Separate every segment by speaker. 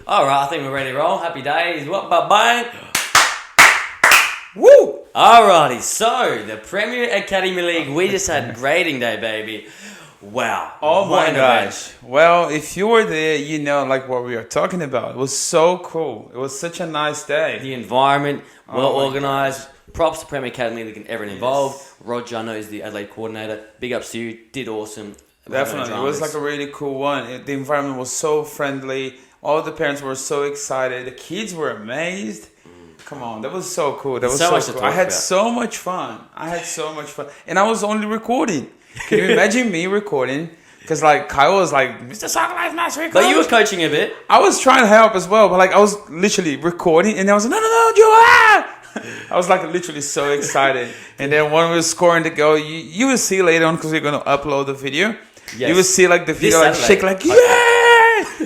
Speaker 1: All right, I think we're ready to roll. Happy days. What, bang? Woo! Alrighty, so the Premier Academy League, we just had grading day, baby. Wow.
Speaker 2: Oh
Speaker 1: what
Speaker 2: my
Speaker 1: an
Speaker 2: gosh.
Speaker 1: event.
Speaker 2: Well, if you were there, you know like what we are talking about. It was so cool. It was such a nice day.
Speaker 1: The environment, well
Speaker 2: Oh my
Speaker 1: organised. Props to Premier Academy League and everyone involved. Roger, I know, is the Adelaide coordinator. Big ups to you. Did awesome.
Speaker 2: Definitely. It was like a really cool one. The environment was so friendly. All the parents were so excited. The kids were amazed. Come on, that was so cool. That was
Speaker 1: So
Speaker 2: so
Speaker 1: much to
Speaker 2: cool.
Speaker 1: talk
Speaker 2: I had
Speaker 1: about.
Speaker 2: so much fun. And I was only recording. Can you imagine me recording? Because like Kyle was like, Mr. Soccer Life Mastery Coach.
Speaker 1: But you were coaching a bit.
Speaker 2: I was trying to help as well, but like I was literally recording and I was like, no, Joel! I was like literally so excited. And then when we were scoring the goal, you will see later on because we're going to upload the video.
Speaker 1: Yes.
Speaker 2: You will see like the video like shake like, yeah!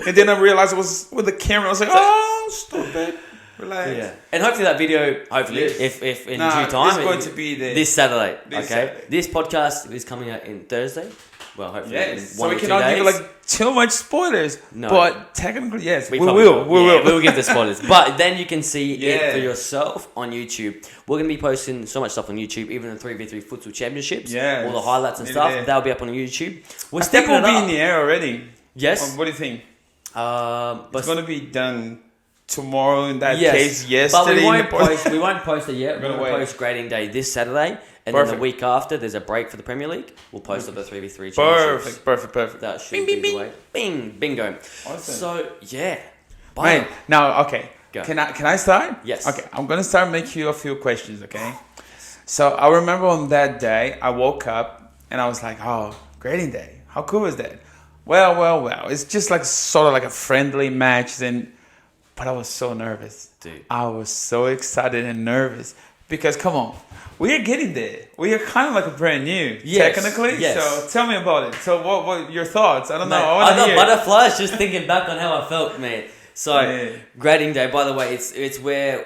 Speaker 2: And then I realized it was with the camera. I was like, oh, stop it. Relax.
Speaker 1: Yeah. And hopefully that video, if in due time,
Speaker 2: it's going to be there.
Speaker 1: this Saturday.
Speaker 2: Saturday.
Speaker 1: This podcast is coming out in Thursday. Well, hopefully in
Speaker 2: Yes.
Speaker 1: one
Speaker 2: So we
Speaker 1: or 2
Speaker 2: cannot
Speaker 1: days.
Speaker 2: give like too much spoilers.
Speaker 1: No.
Speaker 2: But technically, yes, we
Speaker 1: probably
Speaker 2: will. We will.
Speaker 1: We'll give the spoilers. But then you can see it
Speaker 2: Yeah.
Speaker 1: for yourself on YouTube. We're going to be posting so much stuff on YouTube, even the 3v3 futsal championships.
Speaker 2: Yes.
Speaker 1: All the highlights and
Speaker 2: Maybe
Speaker 1: stuff.
Speaker 2: there.
Speaker 1: That'll be up on YouTube. We're
Speaker 2: I think
Speaker 1: stepping
Speaker 2: we'll
Speaker 1: it
Speaker 2: be
Speaker 1: up.
Speaker 2: in the air already.
Speaker 1: Yes.
Speaker 2: What do you think?
Speaker 1: But
Speaker 2: It's going to be done tomorrow in that
Speaker 1: yes.
Speaker 2: case.
Speaker 1: But
Speaker 2: Yesterday.
Speaker 1: we won't post it yet. We're
Speaker 2: Gonna
Speaker 1: going to
Speaker 2: wait.
Speaker 1: post grading day this Saturday. And
Speaker 2: Perfect.
Speaker 1: then the week after, there's a break for the Premier League. We'll post up the 3v3 championships.
Speaker 2: Perfect.
Speaker 1: That should
Speaker 2: Bing,
Speaker 1: be
Speaker 2: bing,
Speaker 1: the
Speaker 2: bing.
Speaker 1: way. Bing, bingo.
Speaker 2: Awesome.
Speaker 1: So, yeah.
Speaker 2: Man, now, okay.
Speaker 1: Go.
Speaker 2: Can I start?
Speaker 1: Yes.
Speaker 2: Okay, I'm going to start making you a few questions, okay? So I remember on that day, I woke up and I was like, oh, grading day. How cool is that? Well. It's just like sort of like a friendly match. But I was so nervous.
Speaker 1: Dude.
Speaker 2: I was so excited and nervous. Because, come on, we are getting there. We are kind of like a brand new,
Speaker 1: Yes,
Speaker 2: technically.
Speaker 1: yes.
Speaker 2: So tell me about it. So what your thoughts? I don't know.
Speaker 1: Mate,
Speaker 2: I want
Speaker 1: I
Speaker 2: to
Speaker 1: got
Speaker 2: hear.
Speaker 1: butterflies just thinking back on how I felt, man. So,
Speaker 2: Yeah.
Speaker 1: grading day, by the way, it's where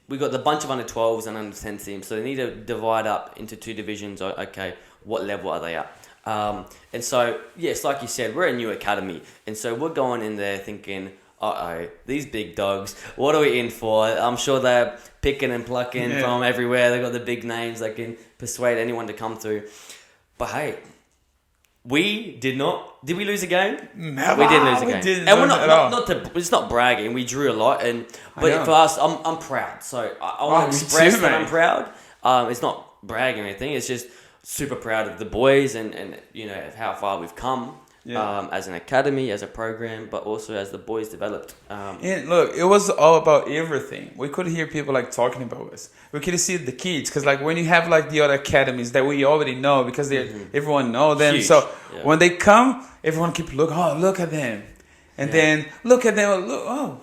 Speaker 1: we got the bunch of under 12s and under 10 teams. So they need to divide up into 2 divisions. Okay, what level are they at? And so, yes, like you said, we're a new academy. And so we're going in there thinking, these big dogs, what are we in for? I'm sure they're picking and plucking from everywhere. They've got the big names. They can persuade anyone to come through. But hey, we did not. Did we lose a game?
Speaker 2: Never.
Speaker 1: We did lose a
Speaker 2: We
Speaker 1: game.
Speaker 2: didn't
Speaker 1: And we're
Speaker 2: lose at
Speaker 1: not
Speaker 2: all.
Speaker 1: it's not bragging. We drew a lot.
Speaker 2: know.
Speaker 1: But for us, I'm proud. So I want
Speaker 2: me
Speaker 1: to express
Speaker 2: too,
Speaker 1: that
Speaker 2: mate.
Speaker 1: I'm proud. It's not bragging or anything. It's just super proud of the boys and you know how far we've come.
Speaker 2: Yeah.
Speaker 1: As an academy, as a program, but also as the boys developed.
Speaker 2: And look, it was all about everything. We could hear people like talking about us. We could see the kids because like when you have like the other academies that we already know because everyone know them.
Speaker 1: Huge.
Speaker 2: So
Speaker 1: Yeah.
Speaker 2: when they come, everyone keep looking. Oh, look at them, and then look at them. Look, oh,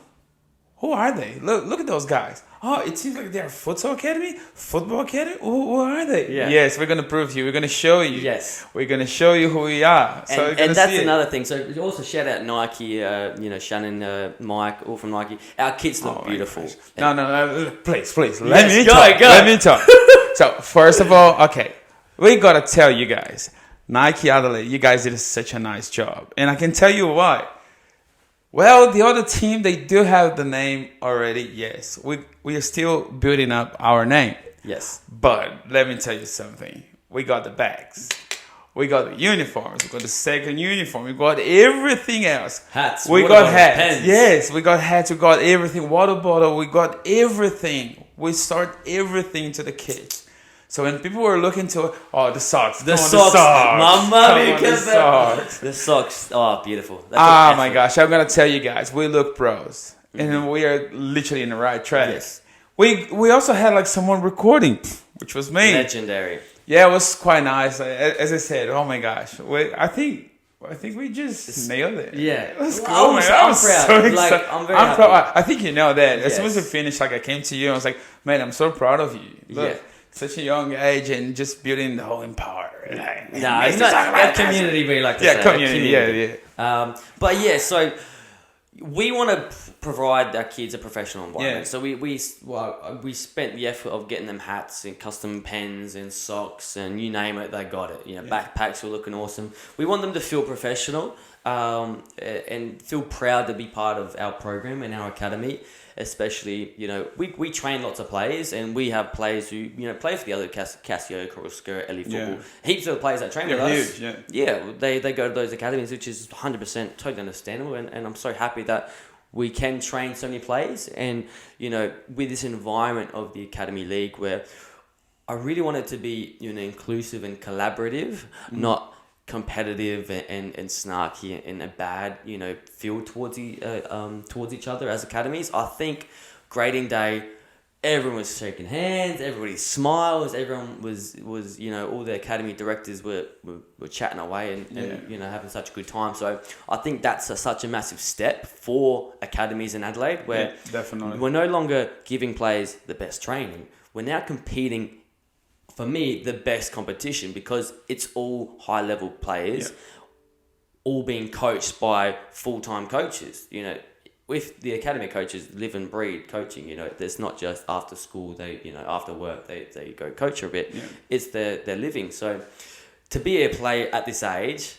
Speaker 2: who are they? Look at those guys. Oh, it seems like they're futsal academy, football academy. Who are they?
Speaker 1: Yeah.
Speaker 2: Yes, we're gonna prove you. We're gonna show you.
Speaker 1: Yes.
Speaker 2: We're gonna show you who we are. So you're
Speaker 1: And
Speaker 2: gonna
Speaker 1: that's
Speaker 2: see it.
Speaker 1: another thing. So we also shout out Nike, Shannon, Mike, all from Nike. Our kids look
Speaker 2: Oh my
Speaker 1: beautiful.
Speaker 2: gosh. No, please.
Speaker 1: Yes,
Speaker 2: Let me
Speaker 1: go,
Speaker 2: talk.
Speaker 1: go.
Speaker 2: Let me talk. So, first of all, okay, we gotta tell you guys, Nike Adelaide, you guys did such a nice job. And I can tell you why. Well, the other team, they do have the name already, yes. We are still building up our name.
Speaker 1: Yes.
Speaker 2: But let me tell you something. We got the bags. We got the uniforms. We got the second uniform. We got everything else.
Speaker 1: Hats,
Speaker 2: We
Speaker 1: water
Speaker 2: got
Speaker 1: bottles,
Speaker 2: hats.
Speaker 1: pens.
Speaker 2: Yes, we got hats. We got everything. Water bottle. We got everything. We start everything to the kids. So when people were looking to, the socks.
Speaker 1: The
Speaker 2: Come on,
Speaker 1: socks.
Speaker 2: Come
Speaker 1: Mama
Speaker 2: on,
Speaker 1: mia,
Speaker 2: the
Speaker 1: che
Speaker 2: socks.
Speaker 1: The socks. Oh, beautiful. That's
Speaker 2: Ah,
Speaker 1: an
Speaker 2: my
Speaker 1: effort.
Speaker 2: gosh. I'm going to tell you guys, we look pros. And we are literally in the right track.
Speaker 1: Yes.
Speaker 2: We also had like someone recording, which was me.
Speaker 1: Legendary.
Speaker 2: Yeah, it was quite nice. As I said, oh my gosh, I think we just nailed it.
Speaker 1: Yeah.
Speaker 2: It was
Speaker 1: Well,
Speaker 2: cool,
Speaker 1: I'm
Speaker 2: man.
Speaker 1: proud.
Speaker 2: I was so
Speaker 1: Like,
Speaker 2: excited.
Speaker 1: I'm very happy.
Speaker 2: proud. I think you know that. As soon as we
Speaker 1: Yes.
Speaker 2: finished, like I came to you, and I was like, man, I'm so proud of you. Look,
Speaker 1: Yeah.
Speaker 2: such a young age and just building the whole empire. Like,
Speaker 1: No, it's not a community, we like to say.
Speaker 2: Yeah,
Speaker 1: a
Speaker 2: community. Yeah.
Speaker 1: But yeah, so we want to provide our kids a professional environment.
Speaker 2: Yeah.
Speaker 1: So we spent the effort of getting them hats and custom pens and socks and you name it, they got it. You know, backpacks were looking awesome. We want them to feel professional. and feel proud to be part of our program and our academy. Especially, we train lots of players, and we have players who play for the other Casio, Coruscant, Ellie Football. Heaps of players that train with us.
Speaker 2: Huge,
Speaker 1: They go to those academies, which is 100% totally understandable, and I'm so happy that we can train so many players, and with this environment of the Academy League where I really want it to be inclusive and collaborative, not competitive and snarky and a bad feel towards each other as academies. I think grading day, everyone was shaking hands, everybody smiles, everyone was all the academy directors were chatting away and having such a good time. So I think that's such a massive step for academies in Adelaide, where
Speaker 2: definitely
Speaker 1: we're no longer giving players the best training, we're now competing, for me, the best competition, because it's all high-level players, all being coached by full-time coaches. With the academy coaches, live and breathe coaching. There's not just after school, after work, they go coach a bit. Yeah. It's their living. So to be a player at this age,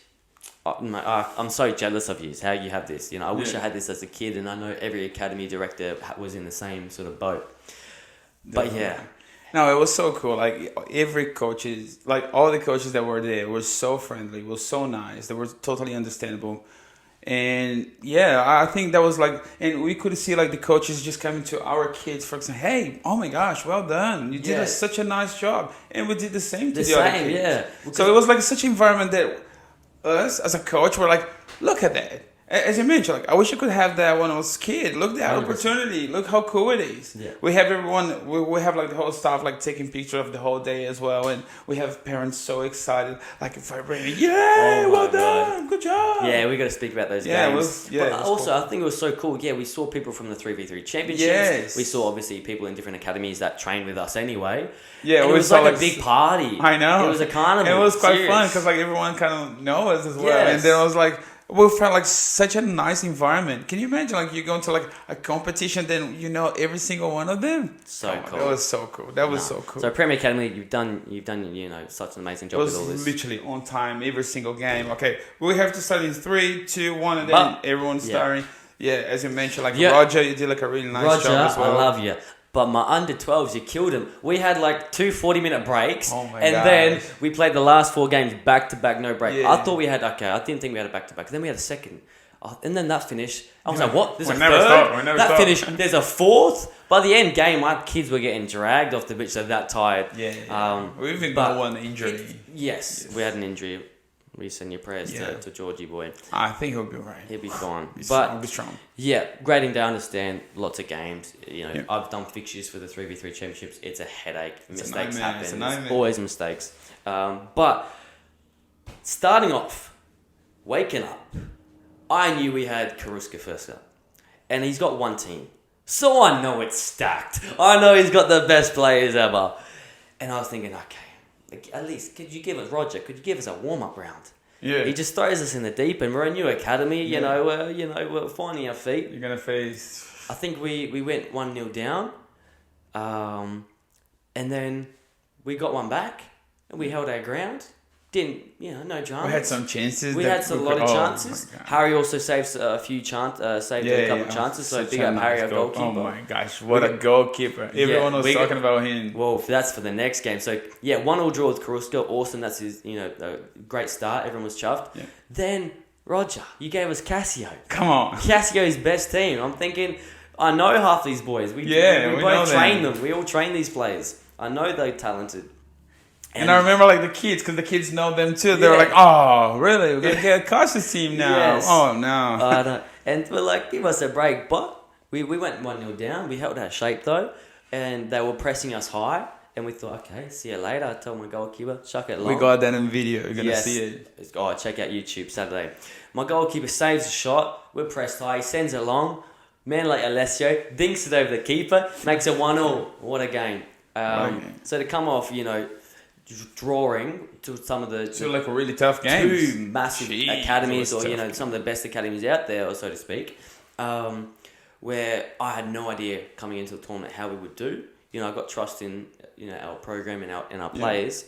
Speaker 1: I'm so jealous of you, how you have this. I wish I had this as a kid, and I know every academy director was in the same sort of boat. Definitely. But yeah.
Speaker 2: No, it was so cool. Like every coaches, like all the coaches that were there were so friendly, were so nice. They were totally understandable. And I think that was like, and we could see like the coaches just coming to our kids for example, hey, oh my gosh, well done. You did such a nice job. And we did the same to the other kids.
Speaker 1: Yeah.
Speaker 2: So it was like such an environment that us as a coach were like, look at that. As you mentioned, like I wish I could have that when I was a kid. Look at that 100%. Opportunity. Look how cool it is.
Speaker 1: Yeah.
Speaker 2: We have everyone. We have like the whole staff like taking picture of the whole day as well, and we have parents so excited, like vibrating. Yeah, well done, good job.
Speaker 1: Yeah, we got to speak about those games.
Speaker 2: It was
Speaker 1: also,
Speaker 2: cool.
Speaker 1: I think it was so cool. Yeah, we saw people from the 3v3 championships.
Speaker 2: Yes.
Speaker 1: We saw obviously people in different academies that trained with us anyway.
Speaker 2: Yeah,
Speaker 1: and it was like a big party.
Speaker 2: I know.
Speaker 1: It was a carnival.
Speaker 2: And it was quite fun because like everyone kind of knows us as well, and then I was like. We felt like such a nice environment. Can you imagine like you go into like a competition, then every single one of them?
Speaker 1: So cool.
Speaker 2: That was so cool. That was so cool.
Speaker 1: So Premier Academy, you've done such an amazing job with all this.
Speaker 2: It was literally on time every single game. Okay, we have to start in 3, 2, 1, and then everyone's starting. Yeah, as you mentioned, like Roger, you did like a really nice job as well.
Speaker 1: I love you. But my under 12s, you killed him. We had like 2 40-minute breaks.
Speaker 2: Oh my
Speaker 1: and
Speaker 2: gosh.
Speaker 1: Then we played the last 4 games back to back, no break.
Speaker 2: Yeah.
Speaker 1: I thought we had, I didn't think we had a back to back. Then we had a second. And then that finished. I was like, what? There's a third? That finished. There's a fourth. By the end game, my kids were getting dragged off the pitch. They're that tired.
Speaker 2: Yeah. We've even got one injury.
Speaker 1: Yes, we had an injury. We send your prayers to Georgie boy.
Speaker 2: I think he'll be right.
Speaker 1: He'll be fine.
Speaker 2: He'll be strong.
Speaker 1: Yeah, grading day, I understand lots of games. I've done fixtures for the 3v3 championships. It's a headache. Mistakes happen. There's always mistakes. But starting off, waking up, I knew we had Karuska first up. And he's got one team. So I know it's stacked. I know he's got the best players ever. And I was thinking, okay. At least, could you give us a warm-up round?
Speaker 2: Yeah.
Speaker 1: He just throws us in the deep, and we're a new academy. We're finding our feet.
Speaker 2: You're gonna face.
Speaker 1: I think we went 1-0 down, and then we got one back, and we held our ground. No drama.
Speaker 2: We had some chances.
Speaker 1: We had a lot of chances. Harry also saved a few couple of chances. So big up Harry, our goalkeeper.
Speaker 2: Oh my gosh, what a goalkeeper! Everyone was talking about him.
Speaker 1: Well, that's for the next game. So 1-1 draw with Karuska. Awesome. That's his a great start. Everyone was chuffed. Yeah. Then Roger, you gave us Casio.
Speaker 2: Come on,
Speaker 1: Casio's best team. I'm thinking, I know half these boys. We both train them. We all train these players. I know they're talented.
Speaker 2: And I remember like the kids, because the kids know them too. They were like, "Oh, really? We're gonna get a Cautious team now? Yes. Oh no!"
Speaker 1: And we're like, "Give us a break." But we went 1-0 down. We held our shape though, and they were pressing us high. And we thought, "Okay, see you later." I told my goalkeeper, "Chuck it long."
Speaker 2: We got that in video. You're gonna see it.
Speaker 1: Check out YouTube Saturday. My goalkeeper saves a shot. We're pressed high. He sends it long. Man like Alessio dinks it over the keeper, makes it 1-1. What a game! So to come off, drawing to some of the
Speaker 2: like a really tough game,
Speaker 1: 2 massive academies, or some of the best academies out there, or so to speak, where I had no idea coming into the tournament how we would do. I got trust in our program and our players,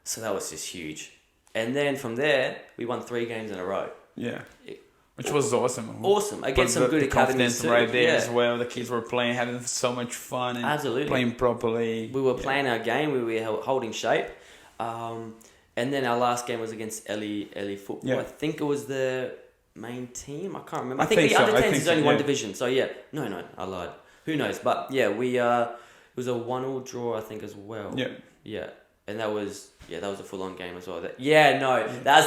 Speaker 1: so that was just huge. And then from there we won 3 games in a row.
Speaker 2: Yeah. Which was awesome.
Speaker 1: Awesome. Against some good academies too.
Speaker 2: Right there as well. The kids were playing, having so much fun and
Speaker 1: Absolutely.
Speaker 2: playing properly.
Speaker 1: We were playing our game. We were holding shape. And then our last game was against Ellie Football.
Speaker 2: Yeah.
Speaker 1: I think it was the main team. I can't remember. I
Speaker 2: think
Speaker 1: think the
Speaker 2: so.
Speaker 1: under 10s is only one
Speaker 2: yeah.
Speaker 1: division. So yeah, no, I lied. Who knows? But yeah, we it was a 1-1 draw, I think, as well. Yeah, and that was a full on game as well. That's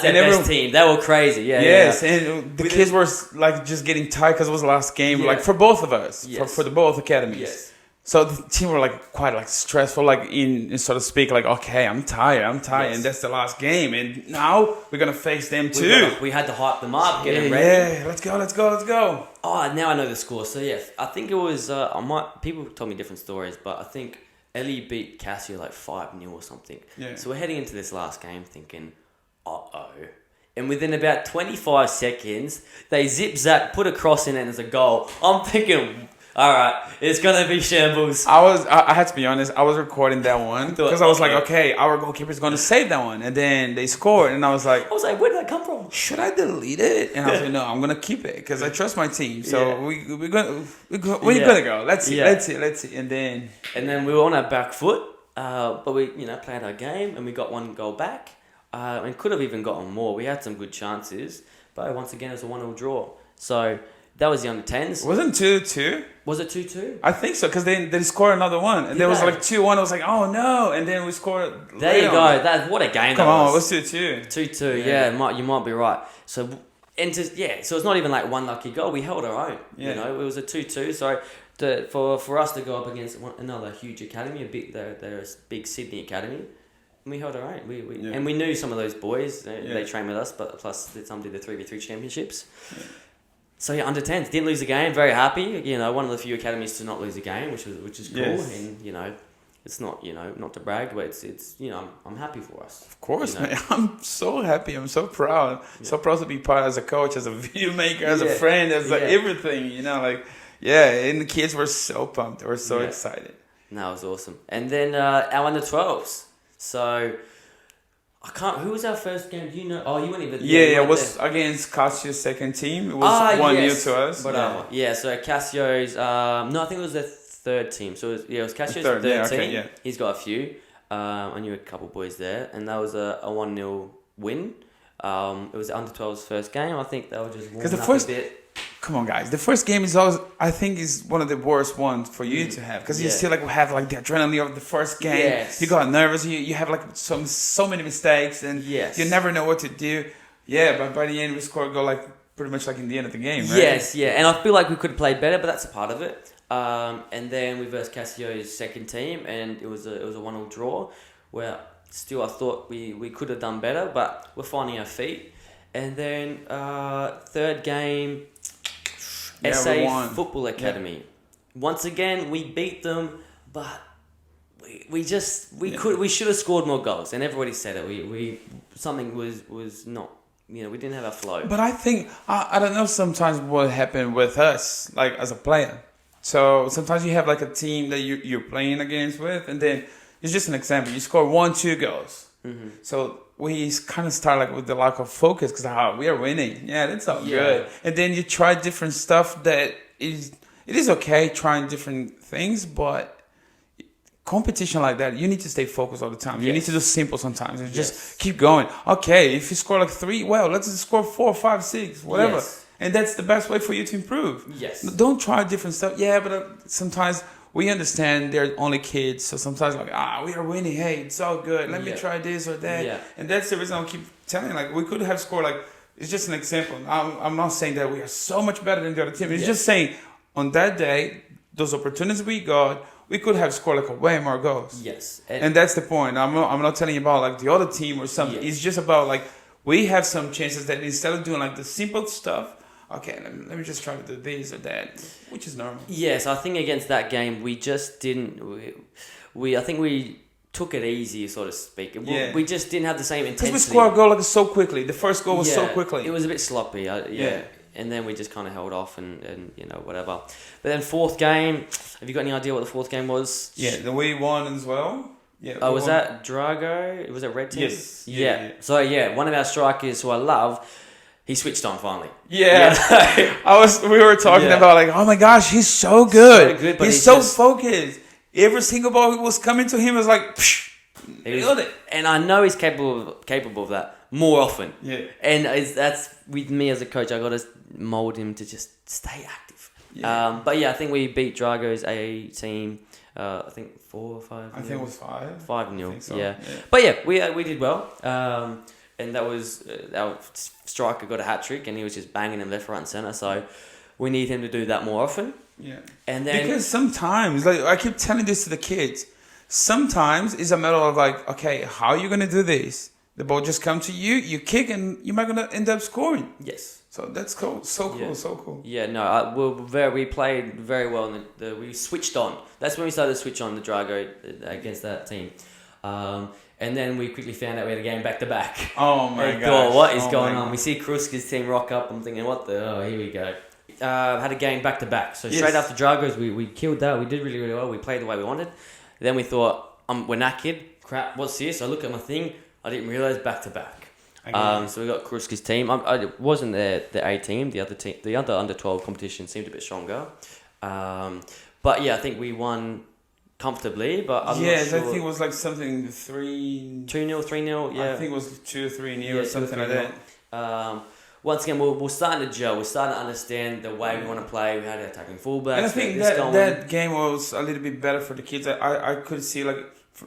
Speaker 1: their best team. They were crazy.
Speaker 2: Yes, and the kids were like just getting tired because it was the last game. Like for both of us, for the both academies.
Speaker 1: Yes.
Speaker 2: So the team were like quite like stressful, like in so to speak, like okay, I'm tired, and that's the last game, and now we're gonna face them too.
Speaker 1: We had to hype them up, get them ready.
Speaker 2: Yeah, let's go.
Speaker 1: Oh, now I know the score. So yeah, I think it was. People told me different stories, but I think Ellie beat Casio like 5-0 or something.
Speaker 2: Yeah.
Speaker 1: So we're heading into this last game thinking, and within about 25 seconds, they zip-zap, put a cross in it as a goal. I'm thinking, all right, it's going to be shambles.
Speaker 2: I had to be honest, I was recording that one because I was like, okay, our goalkeeper's going to save that one. And then they scored, and I was like,
Speaker 1: where did that come from?
Speaker 2: Should I delete it? And I was like, no, I'm going to keep it because I trust my team. So we're going to go. Let's see. And then
Speaker 1: we were on our back foot, but we played our game, and we got one goal back. And could have even gotten more. We had some good chances, but once again, it was a 1-1 draw. So that was the under 10s.
Speaker 2: Wasn't 2-2?
Speaker 1: Was it 2-2?
Speaker 2: I think so, because they scored another one, and there was like 2-1. I was like, oh no, and then we scored.
Speaker 1: There you go. What a game!
Speaker 2: Come on,
Speaker 1: it
Speaker 2: was 2-2.
Speaker 1: 2-2. Yeah, you might be right. So it's not even like one lucky goal. We held our own.
Speaker 2: Yeah.
Speaker 1: It was a 2-2. So for us to go up against another huge academy, they're a big Sydney academy. We held our own. And we knew some of those boys. They trained with us, but plus some did the 3v3 championships. Yeah. So under 10s, didn't lose the game. Very happy. One of the few academies to not lose a game, which is cool.
Speaker 2: Yes.
Speaker 1: And it's not not to brag, but it's I'm happy for us.
Speaker 2: Of course, man. I'm so happy. I'm so proud. Yeah. So proud to be part as a coach, as a video maker, as a friend, as everything. And the kids were so pumped. They were so excited.
Speaker 1: No, it was awesome. And then our under 12s. So. Who was our first game? Do you know? Oh, you weren't even.
Speaker 2: It was against Casio's second team. It was 1-0 to us.
Speaker 1: So Casio's. No, I think it was their third team. So it was Casio's third team. Yeah. He's got a few. I knew a couple boys there, and that was a 1-0 win. It was under 12's first game. I think they were just warming up a bit.
Speaker 2: Come on, guys. The first game is always, I think, is one of the worst ones for you to have because you still have the adrenaline of the first game.
Speaker 1: Yes.
Speaker 2: You got nervous. You have so many mistakes and you never know what to do. Yeah, but by the end we scored a goal pretty much in the end of the game, right?
Speaker 1: Yes, yeah, and I feel like we could have played better, but that's a part of it. And then we versed Casio's second team, and it was a 1-1 draw, where still I thought we could have done better, but we're finding our feet. And then third game. SA Football Academy. Yeah. Once again, we beat them, but we should have scored more goals, and everybody said it. We something was not, we didn't have our flow.
Speaker 2: But I think I don't know sometimes what happened with us as a player. So sometimes you have a team that you're playing against with, and then it's just an example. You score 1-2 goals. Mm-hmm. So we kind of start with the lack of focus because we are winning. Yeah, that's all good. And then you try different stuff that it is okay trying different things, but competition like that, you need to stay focused all the time. You need to do simple sometimes and just keep going. Okay, if you score 3, well, let's score 4, 5, 6, whatever. Yes. And that's the best way for you to improve.
Speaker 1: Yes.
Speaker 2: Don't try different stuff. Yeah, but sometimes we understand they're only kids, so sometimes we are winning. Hey, it's all good. Let me try this or that. Yeah. And that's the reason I keep telling. We could have scored. It's just an example. I'm not saying that we are so much better than the other team. It's just saying on that day, those opportunities we got, we could have scored way more goals.
Speaker 1: Yes.
Speaker 2: And that's the point. I'm not telling you about the other team or something. Yes. It's just about we have some chances that instead of doing the simple stuff. Okay, let me just try to do this or that, which is normal.
Speaker 1: Yes, I think against that game, we just didn't... I think we took it easy, so to speak. We just didn't have the same intensity.
Speaker 2: Because we scored a goal so quickly. The first goal was so quickly.
Speaker 1: It was a bit sloppy, And then we just kind of held off and whatever. But then fourth game, have you got any idea what the fourth game was?
Speaker 2: Yeah, then we won as well. Yeah.
Speaker 1: Was that Drago? Was it Red Team?
Speaker 2: Yes.
Speaker 1: Yeah. So, one of our strikers who I love... he switched on finally.
Speaker 2: Yeah.
Speaker 1: Yeah.
Speaker 2: We were talking
Speaker 1: Yeah.
Speaker 2: about like, oh my gosh, he's so good.
Speaker 1: So good, but
Speaker 2: he's
Speaker 1: he's
Speaker 2: so
Speaker 1: just-
Speaker 2: focused. Every single ball was coming to him. It was like, psh, nailed it.
Speaker 1: And I know he's capable of that more often.
Speaker 2: Yeah.
Speaker 1: And that's with me as a coach. I got to mold him to just stay active.
Speaker 2: Yeah.
Speaker 1: But yeah, I think we beat Drago's A team. I think 4 or 5.
Speaker 2: I think it was 5.
Speaker 1: 5-0.
Speaker 2: so.
Speaker 1: Yeah. But yeah, we did well. And that was our striker got a hat trick, and he was just banging him left, right, and center. So we need him to do that more often.
Speaker 2: Yeah.
Speaker 1: And then
Speaker 2: Because sometimes, like I keep telling this to the kids, sometimes it's a matter of like, okay, how are you gonna do this? The ball just comes to you, you kick, and you're not gonna end up scoring.
Speaker 1: yes.
Speaker 2: So that's cool. So cool.
Speaker 1: Yeah.
Speaker 2: So cool.
Speaker 1: Yeah, no, we played very well. We switched on. That's when we started to switch on the Drago against that team. And then we quickly found out we had a game back to back.
Speaker 2: Oh my
Speaker 1: And
Speaker 2: god!
Speaker 1: thought, what is going on? We see Kruska's team rock up. I'm thinking, here we go. Had a game back to back. So straight after Dragos, we killed that. We did really, really well. We played the way we wanted. Then we thought, we're knackered. Crap, what's this? I look at my thing. I didn't realise back to back. So we got Kruska's team. I wasn't the A team. The other team, the other under 12 competition seemed a bit stronger. But yeah, I think we won comfortably. But I'm not sure.
Speaker 2: I think it was like something 3-2-0,
Speaker 1: 3-0. Yeah,
Speaker 2: I think it was 2-3-0
Speaker 1: Yeah,
Speaker 2: or something like
Speaker 1: 2-3-0.
Speaker 2: that.
Speaker 1: Once again, we're starting to gel. We're starting to understand the way we want to play. We had attacking fullbacks.
Speaker 2: And I think that game was a little bit better for the kids. I could see like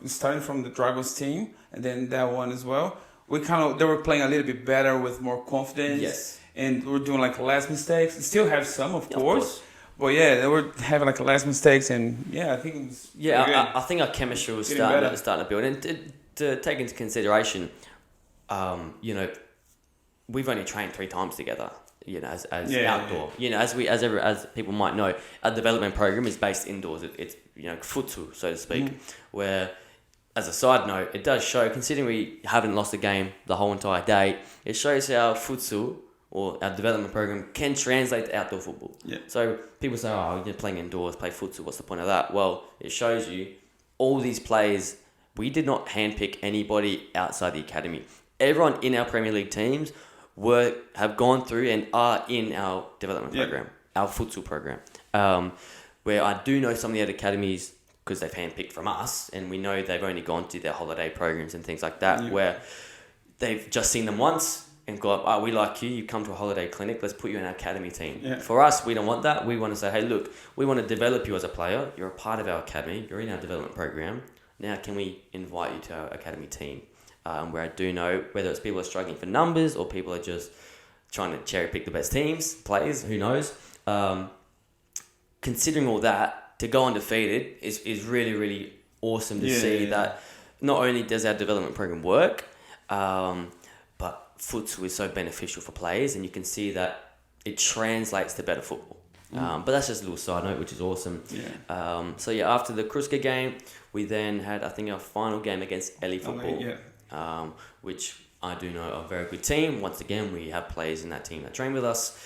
Speaker 2: starting from the Dragos team and then that one as well. They were playing a little bit better with more confidence.
Speaker 1: Yes.
Speaker 2: And we were doing like less mistakes. Still have some, of course. But yeah, they were having like less mistakes, and yeah, I think it was.
Speaker 1: Yeah, I think our chemistry was
Speaker 2: Getting
Speaker 1: starting to build. And to take into consideration, we've only trained 3 times together. As outdoor. As people might know, our development program is based indoors. It's futsal, so to speak. Where, as a side note, it does show, considering we haven't lost a game the whole entire day, it shows how futsal or our development program can translate to outdoor football.
Speaker 2: Yeah.
Speaker 1: So people say, you're playing indoors, play futsal, what's the point of that? Well, it shows you all these players, we did not handpick anybody outside the academy. Everyone in our Premier League teams have gone through and are in our development program, our futsal program. Where I do know some of the other academies, because they've handpicked from us, and we know they've only gone to their holiday programs and things like that, where they've just seen them once and got, we like you come to a holiday clinic, let's put you in our academy team. Yeah. For us, we don't want that. We want to say, hey, look, we want to develop you as a player. You're a part of our academy. You're in our development program. Now, can we invite you to our academy team? Where I do know whether it's people are struggling for numbers or people are just trying to cherry pick the best players, who knows. Considering all that, to go undefeated is really, really awesome to see that not only does our development program work, but futsal is so beneficial for players, and you can see that it translates to better football. But that's just a little side note, which is awesome. Yeah. After the Kruska game, we then had, I think, our final game against Ellie Football, which I do know are a very good team. Once again, we have players in that team that train with us.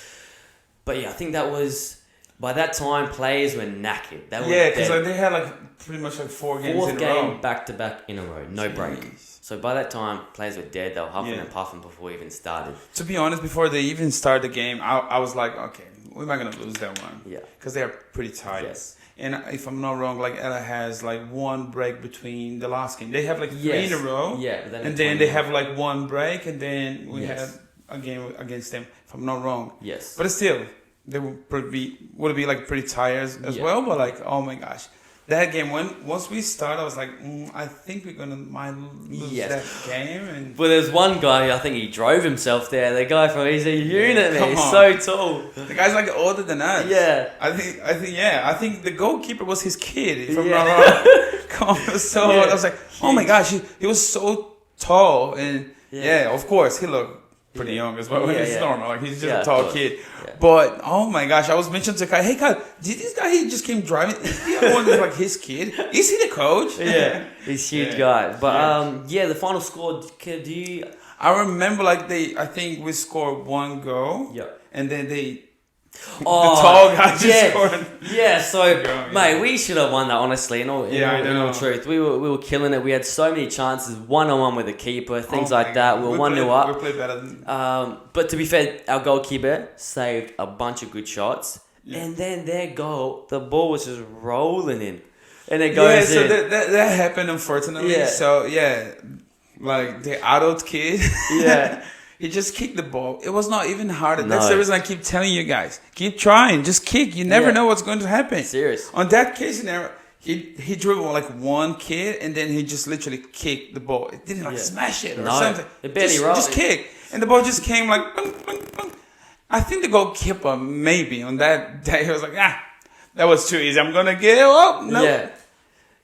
Speaker 1: But yeah, I think that was... By that time, players were knackered.
Speaker 2: Because they had pretty much 4 games in a row.
Speaker 1: 4th game back-to-back in a row, no break. So by that time, players were dead. They were huffing and puffing before we even started.
Speaker 2: To be honest, before they even started the game, I was like, okay, we're not going to lose that one. Yeah. Because they are pretty tired. Yes. And if I'm not wrong, Ella has 1 break between the last game. They have 3 in a row. Yeah.
Speaker 1: And
Speaker 2: then they have 1 break, and then we have a game against them, if I'm not wrong.
Speaker 1: Yes.
Speaker 2: But still... They would be pretty tired as well, but oh my gosh, that game once we start, I was like, I think we're might lose that game. And
Speaker 1: but there's one guy, I think he drove himself there. The guy he's a unit, man. He's so tall.
Speaker 2: The guy's older than us.
Speaker 1: Yeah,
Speaker 2: I think the goalkeeper was his kid. If I'm not wrong. Come on, it was so hard. I was like, oh my gosh, he was so tall, and of course he looked pretty young as well. It's normal. He's just a tall kid. Yeah. But oh my gosh, I was mentioning to Kai, hey Kai, did this guy he just came driving? Is the other one that's his kid? Is he the coach?
Speaker 1: Yeah, he's a huge guy. But the final score. Do you?
Speaker 2: I remember I think we scored 1 goal.
Speaker 1: Yeah.
Speaker 2: And then they
Speaker 1: Oh,
Speaker 2: the tall guy just
Speaker 1: yeah,
Speaker 2: scored.
Speaker 1: yeah. So,
Speaker 2: Yeah.
Speaker 1: mate, we should have won that. Honestly, in all truth, we were killing it. We had so many chances, 1-on-1 with the keeper, things like that. We were 1-0 up.
Speaker 2: We played better than.
Speaker 1: But to be fair, our goalkeeper saved a bunch of good shots,
Speaker 2: Yeah.
Speaker 1: and then their goal, the ball was just rolling in, and it goes
Speaker 2: so
Speaker 1: in.
Speaker 2: that happened, unfortunately.
Speaker 1: Yeah.
Speaker 2: So yeah, like the adult kid.
Speaker 1: Yeah.
Speaker 2: He just kicked the ball. It was not even harder.
Speaker 1: No.
Speaker 2: That's the reason I keep telling you guys. Keep trying. Just kick. You never
Speaker 1: Yeah.
Speaker 2: know what's going to happen.
Speaker 1: Serious.
Speaker 2: On that case scenario, he dribbled like one kid and then he just literally kicked the ball. It didn't like smash it or something.
Speaker 1: It barely rolled.
Speaker 2: Just kick. And the ball just came like bung, bung, bung. I think the goalkeeper maybe on that day he was like, that was too easy. I'm gonna give up. No.
Speaker 1: Yeah.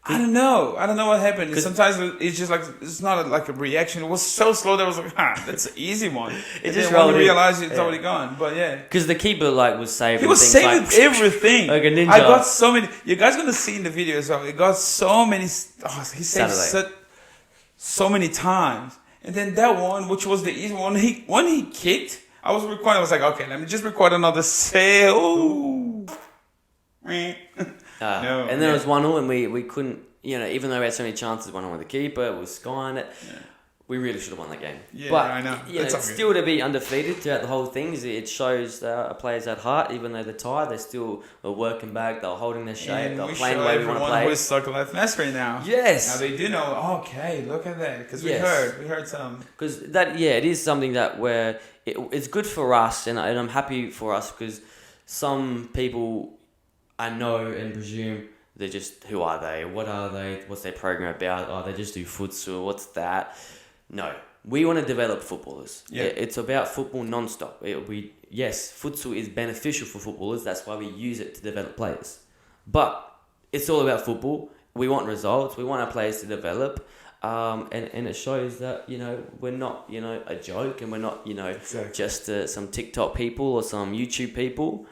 Speaker 2: I don't know what happened. Sometimes it's just like it's not like a reaction. It was so slow that I was like, that's an easy one.
Speaker 1: It
Speaker 2: and
Speaker 1: just
Speaker 2: then when
Speaker 1: rolled
Speaker 2: you
Speaker 1: in.
Speaker 2: realize it's already gone. But yeah,
Speaker 1: Because the keeper was saving.
Speaker 2: he was
Speaker 1: things
Speaker 2: saving
Speaker 1: like,
Speaker 2: everything.
Speaker 1: like a ninja.
Speaker 2: I got so many. You guys gonna see in the video as well. He got so many. He saved so many times. And then that one, which was the easy one, when he kicked, I was recording. I was like, okay, let me just record another save.
Speaker 1: And then it was 1-0 and we couldn't, even though we had so many chances, 1-0 with the keeper, it was skying it. Yeah. We really should have won that game.
Speaker 2: Yeah,
Speaker 1: but,
Speaker 2: I know.
Speaker 1: Still to be undefeated throughout the whole thing, it shows our players at heart, even though they're tired, they still are working back, they're holding their shape, they're playing the way we want to play.
Speaker 2: Who's Soccer Life Mastery now.
Speaker 1: Yes.
Speaker 2: Now they do know, okay, look at that. Because we heard some.
Speaker 1: Because it is something that it's good for us, and I'm happy for us because some people I know and presume they're just, who are they? What are they? What's their program about? Oh, they just do futsal. What's that? No, we want to develop footballers. Yeah. It's about football non-stop. Futsal is beneficial for footballers. That's why we use it to develop players. But it's all about football. We want results. We want our players to develop. And it shows that, we're not, a joke, and we're not, just some TikTok people or some YouTube people.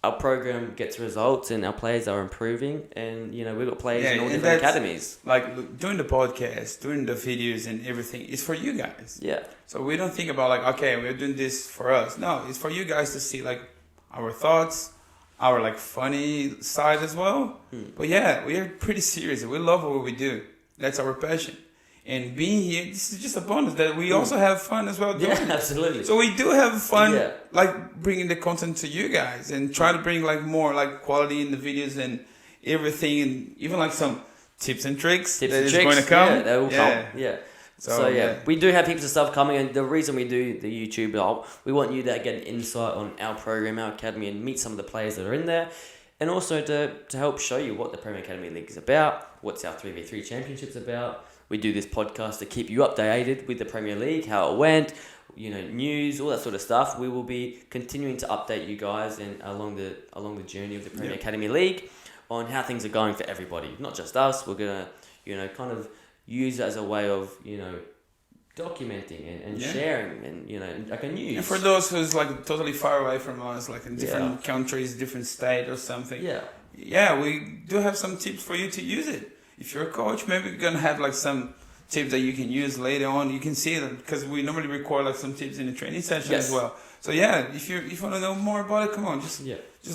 Speaker 1: Our program gets results and our players are improving, and we've got players in all different academies.
Speaker 2: Like doing the podcast, doing the videos and everything is for you guys.
Speaker 1: Yeah.
Speaker 2: So we don't think about like, okay, we're doing this for us. No, it's for you guys to see like our thoughts, our like funny side as well. But yeah, we are pretty serious. We love what we do. That's our passion. And being here, this is just a bonus that we also have fun as well doing.
Speaker 1: Yeah, absolutely.
Speaker 2: So we do have fun, like bringing the content to you guys and try to bring like more like quality in the videos and everything, and even like some tips and tricks that is going to come.
Speaker 1: Yeah, they will come. Yeah. So we do have heaps of stuff coming, and the reason we do the YouTube, we want you to get an insight on our program, our academy, and meet some of the players that are in there. And also to help show you what the Premier Academy League is about, what's our 3v3 championships about. We do this podcast to keep you updated with the Premier League, how it went, news, all that sort of stuff. We will be continuing to update you guys and along the journey of the Premier Academy League on how things are going for everybody, not just us. We're gonna, kind of use it as a way of, documenting and sharing and like a news.
Speaker 2: And for those who's like totally far away from us, like in different countries, different state or something. Yeah, we do have some tips for you to use it. If you're a coach, maybe we're going to have like some tips that you can use later on. You can see them because we normally record like some tips in the training session as well. So if you want to know more about it, come on, just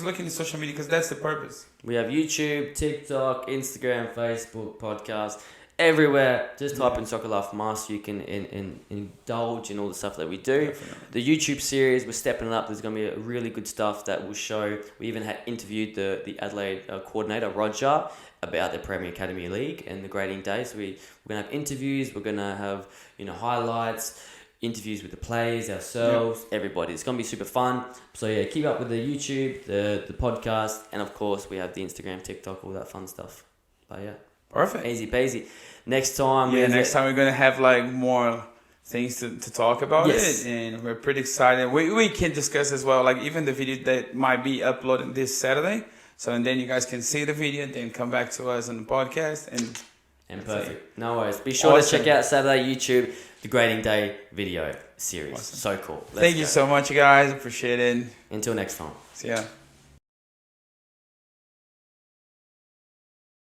Speaker 2: look into social media because that's the purpose.
Speaker 1: We have YouTube, TikTok, Instagram, Facebook, podcast, everywhere. Just type in Soccer Life Master. You can indulge in all the stuff that we do. Definitely. The YouTube series, we're stepping it up. There's going to be really good stuff that will show. We even had interviewed the Adelaide coordinator, Roger, about the Premier Academy League and the grading day. So we're going to have interviews. We're going to have, highlights, interviews with the players, ourselves, everybody. It's going to be super fun. So keep up with the YouTube, the podcast, and of course we have the Instagram, TikTok, all that fun stuff. But
Speaker 2: perfect.
Speaker 1: Easy peasy. Next time.
Speaker 2: Next time we're going to have like more things to talk about it, and we're pretty excited. We can discuss as well, like even the video that might be uploaded this Saturday. So, and then you guys can see the video and then come back to us on the podcast. And
Speaker 1: perfect. No worries. Be sure to check out Saturday YouTube, the Grading Day video series. Awesome. So cool.
Speaker 2: Thank you so much, guys. Appreciate it.
Speaker 1: Until next time.
Speaker 2: See ya.